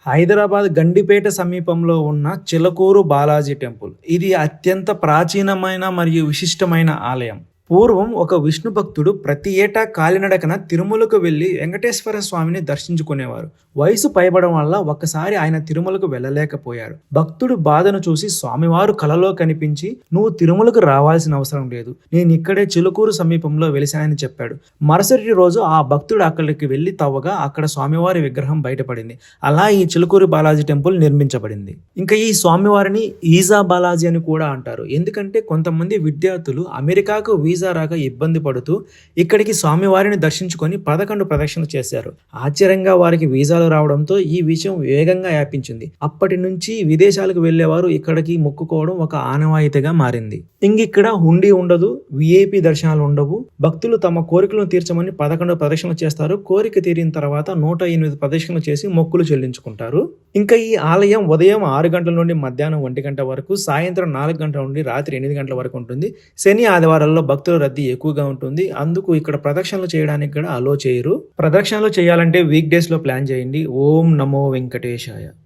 హైదరాబాద్ గండిపేట సమీపంలో ఉన్న చిలకూరు బాలాజీ టెంపుల్. ఇది అత్యంత ప్రాచీనమైన మరియు విశిష్టమైన ఆలయం. పూర్వం ఒక విష్ణు భక్తుడు ప్రతి ఏటా కాలినడకన తిరుమలకు వెళ్లి వెంకటేశ్వర స్వామిని దర్శించుకునేవారు. వయసు పైబడం వల్ల ఒక్కసారి ఆయన తిరుమలకు వెళ్ళలేకపోయారు. భక్తుడు బాధను చూసి స్వామివారు కలలో కనిపించి, "నువ్వు తిరుమలకు రావాల్సిన అవసరం లేదు, నేను ఇక్కడే చిలుకూరు సమీపంలో వెలిశానని" చెప్పాడు. మరుసటి రోజు ఆ భక్తుడు అక్కడికి వెళ్లి తవ్వగా అక్కడ స్వామివారి విగ్రహం బయటపడింది. అలా ఈ చిలుకూరు బాలాజీ టెంపుల్ నిర్మించబడింది. ఇంకా ఈ స్వామివారిని ఈజా బాలాజీ అని కూడా అంటారు. ఎందుకంటే కొంతమంది విద్యార్థులు అమెరికాకు వీసా రాక ఇబ్బంది పడుతూ ఇక్కడికి స్వామివారిని దర్శించుకొని 11 ప్రదక్షిణలు చేశారు. ఆశ్చర్యంగా వారికి వీసాలు రావడంతో ఈ విషయం వేగంగా వ్యాపించింది. అప్పటి నుంచి విదేశాలకు వెళ్లేవారు ఇక్కడికి మొక్కుకోవడం ఒక ఆనవాయితీగా మారింది. ఇక్కడ హుండీ ఉండదు, విఐపి దర్శనాలు ఉండవు. భక్తులు తమ కోరికలను తీర్చమని 11 ప్రదక్షిణలు చేస్తారు. కోరిక తీరిన తర్వాత 108 ప్రదక్షిణలు చేసి మొక్కులు చెల్లించుకుంటారు. ఇంకా ఈ ఆలయం ఉదయం 6 గంటల నుండి మధ్యాహ్నం 1 గంట వరకు, సాయంత్రం 4 గంటల నుండి రాత్రి 8 గంటల వరకు ఉంటుంది. శని ఆదివారాల్లో భక్తుల రద్దీ ఎక్కువగా ఉంటుంది. అందుకు ఇక్కడ ప్రదక్షిణలు చేయడానికి కూడా అలో చేయరు. ప్రదక్షిణలు చేయాలంటే వీక్ డేస్ లో ప్లాన్ చేయండి. ఓం నమో వెంకటేశాయ.